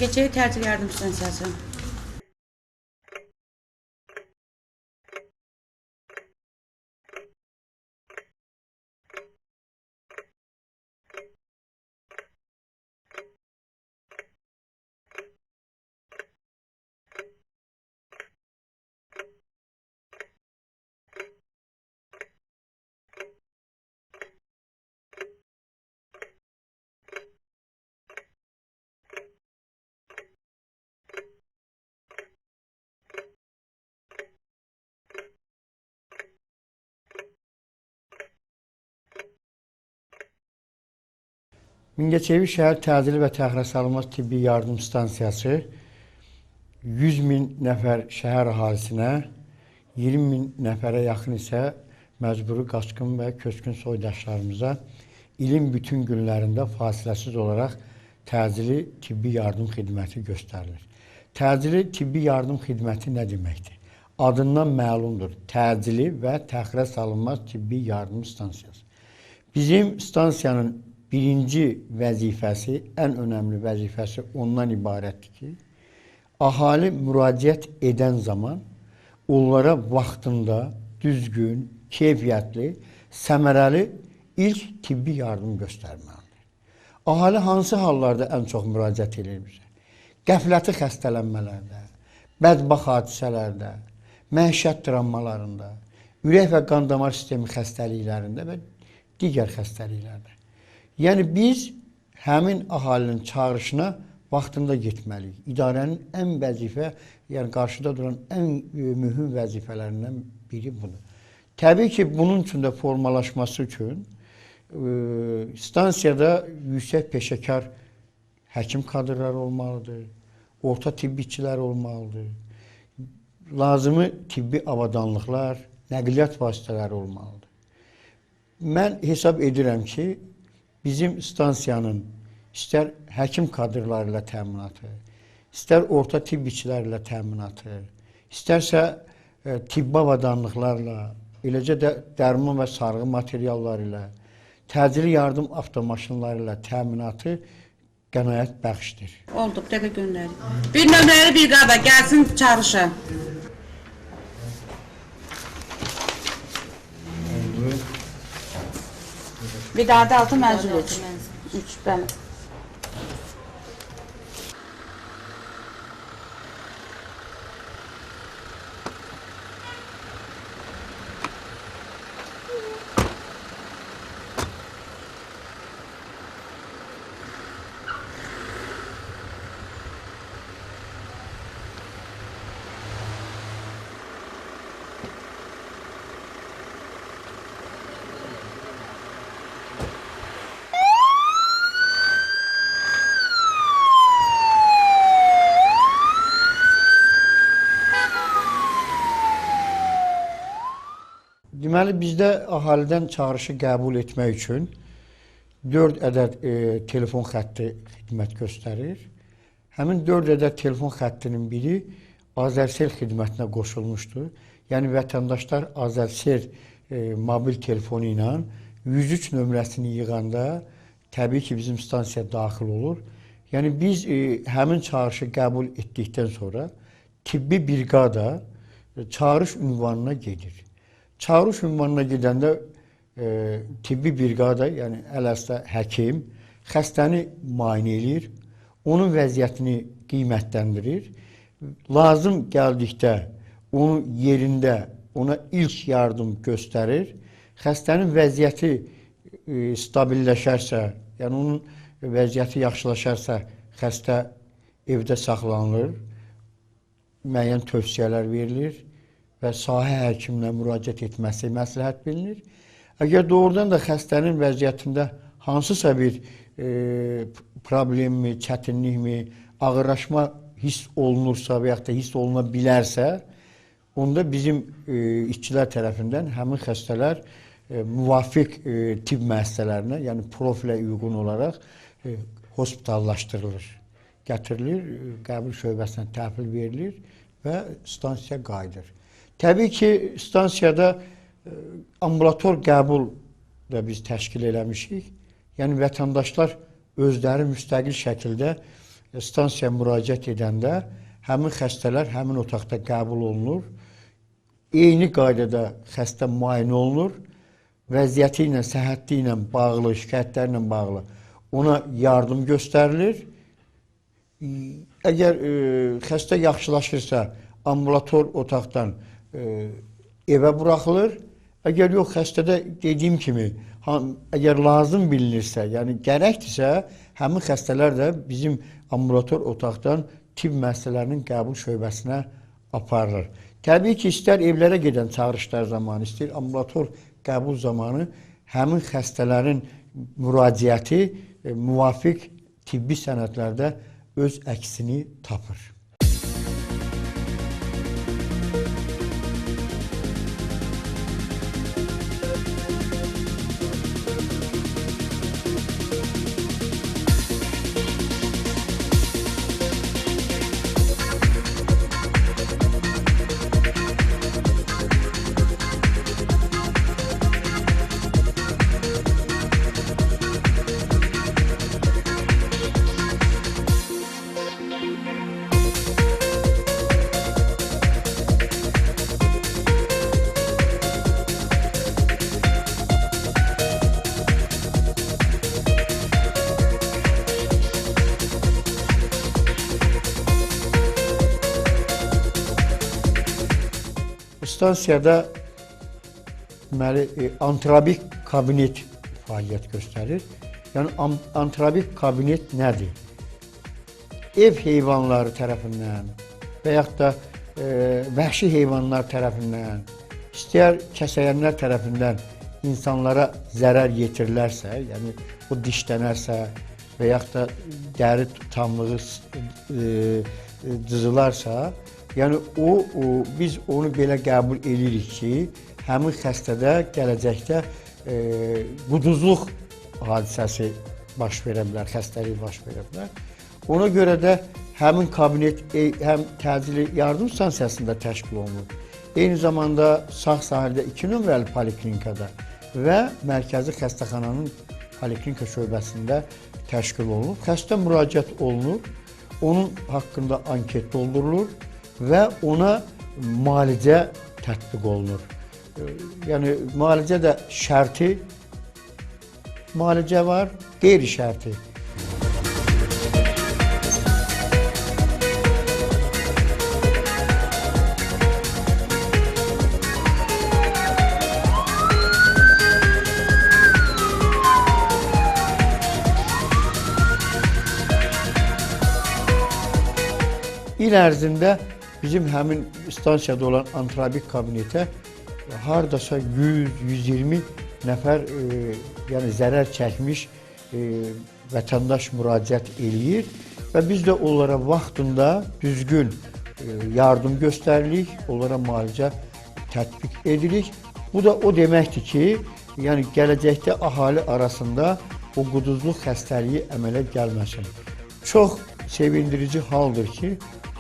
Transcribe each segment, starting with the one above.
Mingəçevir təcil yardım stansiyası. Mingəçevir şəhər təcili və təxirəsalınmaz tibbi yardım stansiyası 100 min nəfər şəhər əhalisinə, 20 min nəfərə yaxın isə məcburi qaçqın və köçkün soydaşlarımıza ilin bütün günlərində fasiləsiz olaraq təcili tibbi yardım xidməti göstərilir. Təcili tibbi yardım xidməti nə deməkdir? Adından məlumdur. Təcili və təxirəsalınmaz tibbi yardım stansiyası. Bizim stansiyanın birinci vəzifəsi, ən önəmli vəzifəsi ondan ibarətdir ki, ahali müraciət edən zaman onlara vaxtında, düzgün, keyfiyyətli, səmərəli ilk tibbi yardım göstərməlidir. Ahali hansı hallarda ən çox müraciət edir bizə? Qəfləti xəstələnmələrdə, bədbaxt hadisələrdə, məişət travmalarında, ürək və qan damar sistemi xəstəliklərində və digər xəstəliklərdə. Yəni biz həmin ahalinin çağırışına vaxtında getməliyik. İdarənin ən vəzifə, yəni qarşıda duran ən mühüm vəzifələrindən biri budur. Təbii ki, bunun üçün də formalaşması üçün stansiyada yüksək peşəkar həkim kadrları olmalıdır, orta tibbiçilər olmalıdır, lazımi tibbi avadanlıqlar, nəqliyyat vasitələri olmalıdır. Mən hesab edirəm ki, bizim stansiyanın istər həkim kadrları ilə təminatı, istər orta tibbiçilər ilə təminatı, istərsə tibbi avadanlıqlarla, eləcə də dərman və sarğı materialları ilə, təcili yardım avtomaşınları ilə təminatı qənaət bəxşdir. Oldu, bir dəqiqə göndərin. Bir nömrəli bir qada gəlsin çağrışa. Vidadi altı mənzil 3. Bəli. Deməli, bizdə ahalidən çağrışı qəbul etmək üçün 4 ədəd telefon xətti xidmət göstərir. Həmin 4 ədəd telefon xəttinin biri Azərsel xidmətinə qoşulmuşdur. Yəni, vətəndaşlar Azərsel mobil telefonu ilə 103 nömrəsini yığanda təbii ki, bizim stansiya daxil olur. Yəni, biz həmin çağrışı qəbul etdikdən sonra tibbi briqada çağrış ünvanına gedir. Çağrış ünvanına gedəndə tibbi briqada, yəni əl-əsdə həkim, xəstəni müayinə edir, onun vəziyyətini qiymətləndirir, lazım gəldikdə onun yerində ona ilk yardım göstərir, xəstənin vəziyyəti stabilləşərsə, yəni onun vəziyyəti yaxşılaşarsa, xəstə evdə saxlanılır, müəyyən tövsiyələr verilir və sahə həkiminə müraciət etməsi məsləhət bilinir. Əgər doğrudan da xəstənin vəziyyətində hansısa bir problemmi, çətinlikmi, ağırlaşma hiss olunursa və yaxud da hiss oluna bilərsə, onda bizim işçilər tərəfindən həmin xəstələr müvafiq tibb müəssisələrinə, yəni profilə uyğun olaraq hospitallaşdırılır, gətirilir, qəbul şöbəsinə təhvil verilir və stansiya qayıdır. Təbii ki, stansiyada ambulator qəbul da biz təşkil eləmişik. Yəni, vətəndaşlar özləri müstəqil şəkildə stansiyaya müraciət edəndə həmin xəstələr həmin otaqda qəbul olunur. Eyni qaydada xəstə müayinə olunur. Vəziyyəti ilə, səhhəti ilə bağlı, şikayətlərlə bağlı ona yardım göstərilir. Əgər xəstə yaxşılaşırsa, ambulator otaqdan evə buraxılır. Əgər yox, xəstədə dediyim kimi, əgər lazım bilinirsə, yəni gərəkdirsə, həmin xəstələr də bizim ambulator otaqdan tibb müəssisələrinin qəbul şöbəsinə aparılır. Təbii ki, istər evlərə gedən çağırışlar zamanı, istər ambulator qəbul zamanı həmin xəstələrin müraciəti müvafiq tibbi sənədlərdə öz əksini tapır. Stansiyada antrobik kabinet fəaliyyət göstərir. Yəni, antrobik kabinet nədir? Ev heyvanları tərəfindən və yaxud da vəhşi heyvanlar tərəfindən, istəyər kəsəyənlər tərəfindən insanlara zərər yetirilərsə, yəni o dişlənərsə və yaxud da dəri tutamlığı cızılarsa, yəni biz onu belə qəbul edirik ki, həmin xəstədə gələcəkdə quduzluq hadisəsi baş verə bilər, xəstəlik baş verə bilər. Ona görə də həmin kabinet həm təcili yardım stansiyasında təşkil olunur. Eyni zamanda sağ sahildə 2 nömrəli poliklinikada və mərkəzi xəstəxananın poliklinika şöbəsində təşkil olunur. Xəstə müraciət olunur, onun haqqında anket doldurulur və ona müalicə tətbiq olunur. Yəni, müalicə də şərti müalicə var, qeyri-şərti. İl ərzində bizim həmin stansiyada olan antrobik kabinetə hardasa 100-120 nəfər yəni zərər çəkmiş vətəndaş müraciət eləyir və biz də onlara vaxtında düzgün yardım göstəririk, onlara müalicə tətbiq edirik. Bu da o deməkdir ki, yəni gələcəkdə əhali arasında o quduzluq xəstəliyi əmələ gəlməsin. Çox sevindirici haldır ki,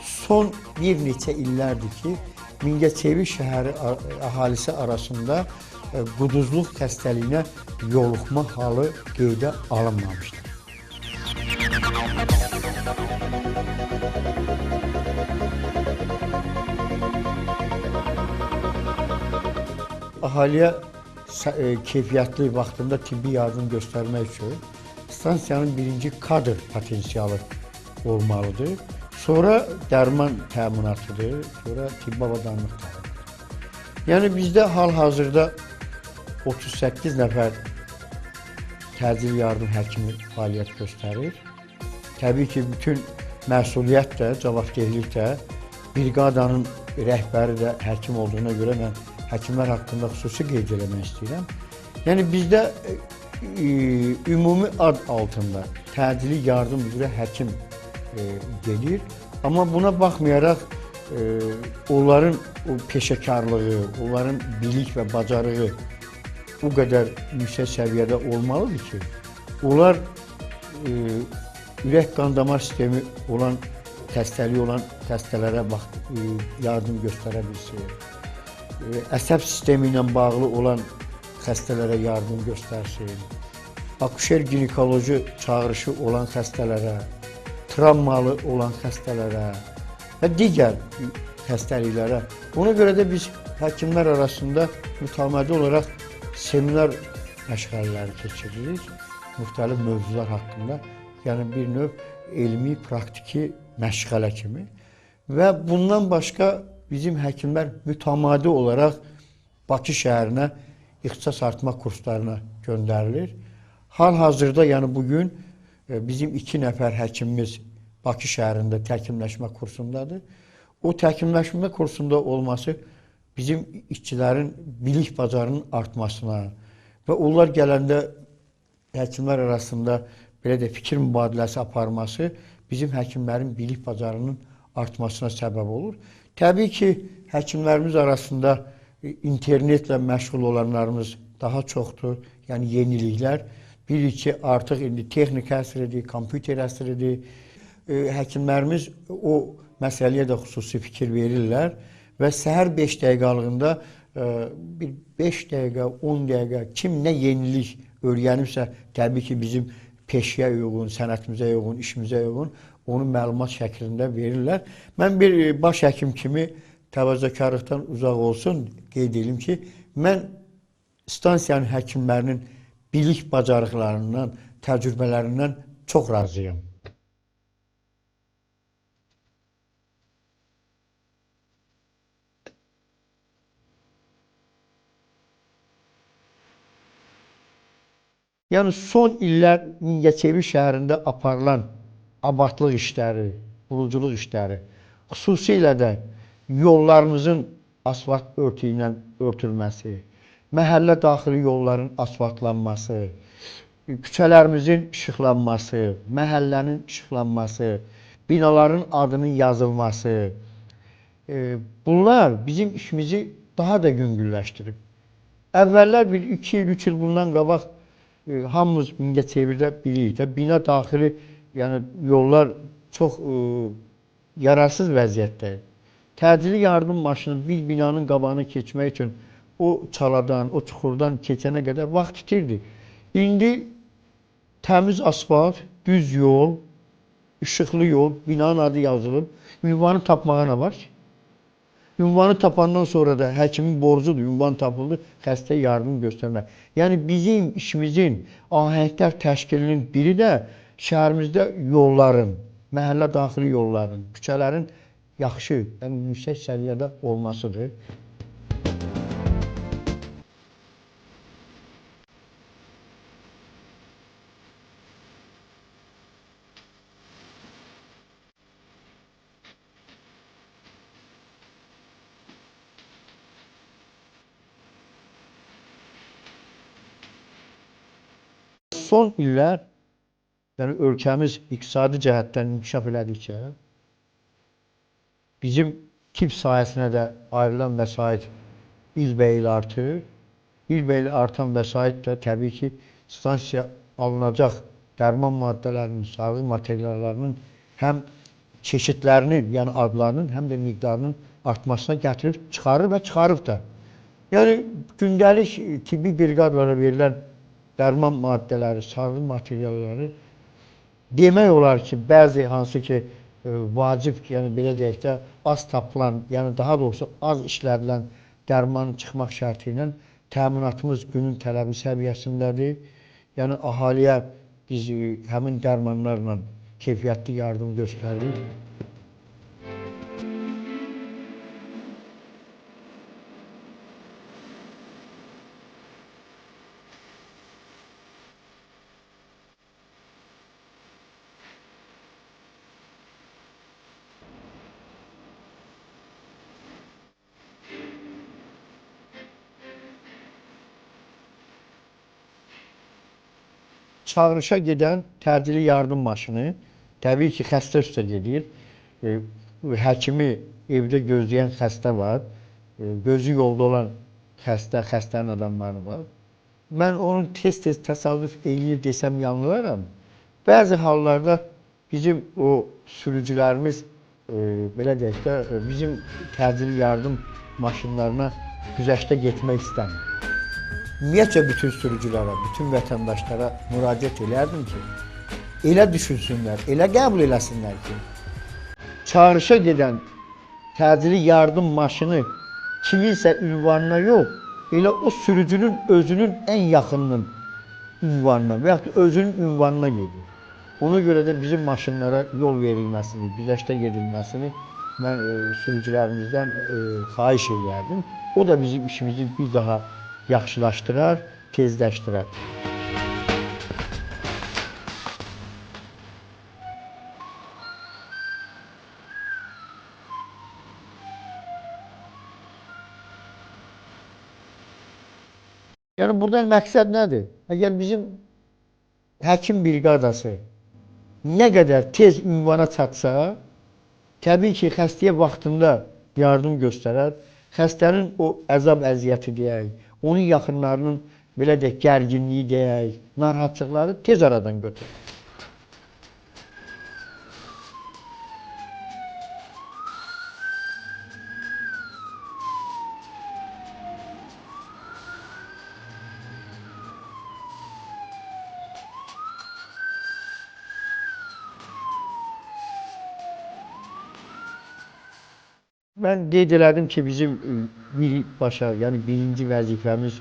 son bir neçə illərdir ki, Mingəçevir şəhəri əhalisi arasında quduzluq xəstəliyinə yoluxma halı qeydə alınmamışdır. Əhaliyə keyfiyyətli vaxtında tibbi yardım göstərmək üçün stansiyanın birinci kadr potensialı olmalıdır. Sonra dərman təminatıdır, sonra tibbi avadanlıq təminatıdır. Yəni, bizdə hal-hazırda 38 nəfər təcili yardım həkimi fəaliyyət göstərir. Təbii ki, bütün məsuliyyət də, cavabdehlik də, briqadanın rəhbəri də həkim olduğuna görə mən həkimlər haqqında xüsusi qeyd eləmək istəyirəm. Yəni, bizdə ümumi ad altında təcili yardım üzrə həkim gelir. Amma buna baxmayaraq onların peşəkarlığı, onların bilik və bacarığı o qədər yüksək səviyyədə olmalıdır ki, onlar ürək qan damar sistemi olan xəstəliyi olan xəstələrə yardım göstərə bilsin. Əsəb sistemi ilə bağlı olan xəstələrə yardım göstərsin. Akuşer ginekoloji çağırışı olan xəstələrə, travmalı olan xəstələrə və digər xəstəliklərə. Ona görə də biz həkimlər arasında mütəmadi olaraq seminar məşğələləri keçiririk müxtəlif mövzular haqqında. Yəni bir növ elmi, praktiki məşğələ kimi. Və bundan başqa bizim həkimlər mütəmadi olaraq Bakı şəhərinə ixtisas artırma kurslarına göndərilir. Hal-hazırda, yəni bugün bizim 2 nəfər həkimimiz Bakı şəhərində təkmilləşmə kursundadır. O təkmilləşmə kursunda olması bizim işçilərin bilik bacarının artmasına və onlar gələndə həkimlər arasında belə də fikir mübadiləsi aparması bizim həkimlərin bilik bacarının artmasına səbəb olur. Təbii ki, həkimlərimiz arasında internetlə məşğul olanlarımız daha çoxdur. Yəni yeniliklər. Bilirik ki, artıq indi texnika əsridir, kompüter əsridir. Həkimlərimiz o məsələyə də xüsusi fikir verirlər və səhər 5 dəqiqəliyində bir 5 dəqiqə, 10 dəqiqə kim nə yenilik öyrənibsə, təbii ki, bizim peşəyə uyğun, sənətimizə uyğun, işimizə uyğun onu məlumat şəklində verirlər. Mən bir baş həkim kimi təvazökarlıqdan uzaq olsun, qeyd edim ki, mən stansiyanın həkimlərinin bilik bacarıqlarından, təcrübələrindən çox razıyam. Yəni son illər Mingəçevir şəhərində aparılan abadlıq işləri, quruculuq işləri, xüsusilə də yollarımızın asfalt örtüyü ilə örtülməsi, məhəllə daxili yolların asfaltlanması, küçələrimizin işıqlanması, məhəllənin işıqlanması, binaların adının yazılması, bunlar bizim işimizi daha da yüngülləşdirib. Əvvəllər bir 2 il, 3 il bundan qabaq hamımız Mingəçevirdə bilirik də, bina daxili yəni yollar çox yararsız vəziyyətdə. Təcili yardım maşını bir binanın qabağına keçmək üçün o çaladan, o çuxurdan keçənə qədər vaxt itirdi. İndi təmiz asfalt, düz yol, işıqlı yol, binanın adı yazılıb, ünvanı tapmağa nə var ki? Ünvanı tapandan sonra da həkimin borcudur, ünvan tapıldı, xəstəyə yardım göstərmək. Yəni bizim işimizin ahəngdar təşkilinin biri də şəhərimizdə yolların, məhəllə daxili yolların, küçələrin yaxşı, yəni yüksək səviyyədə olmasıdır. Son illər, yəni ölkəmiz iqtisadi cəhətdən inkişaf elədikcə, bizim tibb sahəsinə də ayrılan vəsait ilbəil artır. İlbəil artan vəsait də təbii ki, stansiya alınacaq dərman maddələrinin, sağlıq materiallarının həm çeşidlərinin, yəni adlarının, həm də miqdarının artmasına gətirib çıxarır və çıxarıb da. Yəni gündəlik tibbi briqadalara verilən dərman maddələri, sağlıq materialları demək olar ki, bəzi hansı ki, vacib, yəni belə deyək də, az tapılan, yəni daha doğrusu az işlədilən dərmanın çıxmaq şərti ilə təminatımız günün tələbi səviyyəsindədir. Yəni əhaliyə biz həmin dərmanlarla keyfiyyətli yardım göstəririk. Çağırışa gedən təcili yardım maşını təbii ki, xəstə üstə gedir. Həkimi evdə gözləyən xəstə var. Gözü yolda olan xəstə, xəstənin adamları var. Mən onun tez-tez təsadüf eləyir desəm yanılaram. Bəzi hallarda bizim o sürücülərimiz, belə deyək də, bizim təcili yardım maşınlarına güzəştə getmək istəmir. Ümumiyyətcə bütün sürücülərə, bütün vətəndaşlara müraciət edərdim ki, elə düşünsünlər, elə qəbul eləsinlər ki, çağırışa gedən təcili yardım maşını kiminsə ünvanına yox, elə o sürücünün özünün ən yaxınının ünvanına və yaxud da özünün ünvanına gedir. Ona görə də bizim maşınlara yol verilməsini, güzəştə gedilməsini mən sürücülərimizdən xahiş edərdim. O da bizim işimizi bir daha yaxşılaşdırar, tezləşdirər. Yəni buradan məqsəd nədir? Əgər bizim həkim briqadası nə qədər tez ünvana çatsa, təbii ki, xəstəyə vaxtında yardım göstərər. Xəstənin o əzab əziyyəti deyək, onun yaxınlarının belə deyək, gərginliyi deyək, narahatçılıqları tez aradan götürür. Mən qeyd elədim ki, bizim birbaşa, yəni birinci vəzifəmiz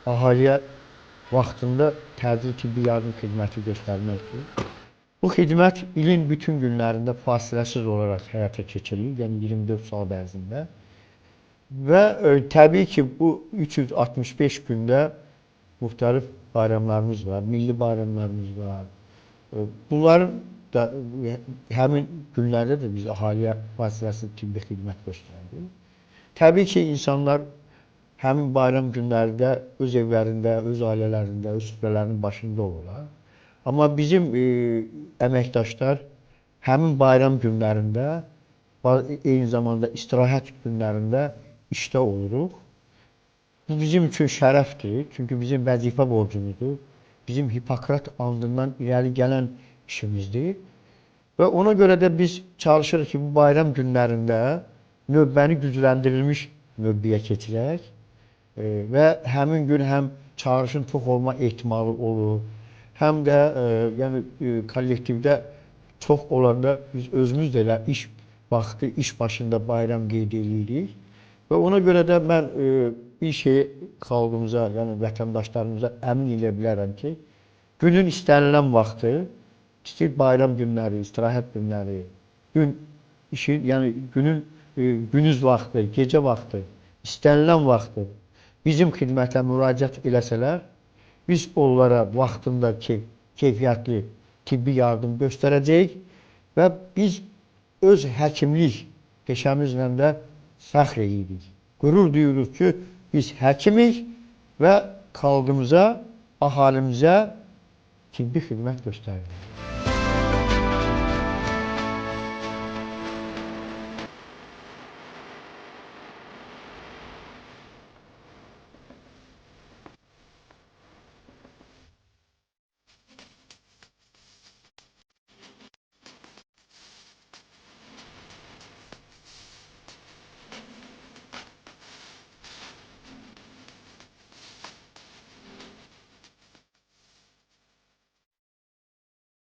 əhaliyə vaxtında təcili tibbi yardım xidməti göstərməkdir. Bu xidmət ilin bütün günlərində fasiləsiz olaraq həyata keçirilir, yəni 24 saat ərzində. Və təbii ki, bu 365 gündə müxtəlif bayramlarımız var, milli bayramlarımız var. Bunların da həmin günlərdə də biz əhaliyə fasiləsiz tibbi xidmət göstəririk. Təbii ki, insanlar həmin bayram günlərində öz evlərində, öz ailələrində, öz süfrələrinin başında olurlar. Amma bizim əməkdaşlar həmin bayram günlərində, eyni zamanda istirahət günlərində işdə oluruq. Bu bizim üçün şərəfdir, çünki bizim vəzifə borcumuzdur. Bizim Hipokrat andından irəli gələn işimizdir. Və ona görə də biz çalışırıq ki, bu bayram günlərində növbəni gücləndirilmiş növbəyə keçirək və həmin gün həm çağırışın çox olma ehtimalı olur, həm də yəni kollektivdə çox olanda biz özümüz də elə iş vaxtı, iş başında bayram qeyd edirik. Və ona görə də mən bir şey xalqımıza, yəni vətəndaşlarımıza əmin edə bilərəm ki, günün istənilən vaxtı, istəyir bayram günləri, istirahət günləri, gün işi, yəni günün gündüz vaxtı, gecə vaxtı, istənilən vaxtı bizim xidmətə müraciət eləsələr, biz onlara vaxtında keyfiyyətli tibbi yardım göstərəcəyik və biz öz həkimlik peşəmizlə də fəxr edirik. Qürur duyuruq ki, biz həkimik və xalqımıza, əhalimizə tibbi xidmət göstəririk.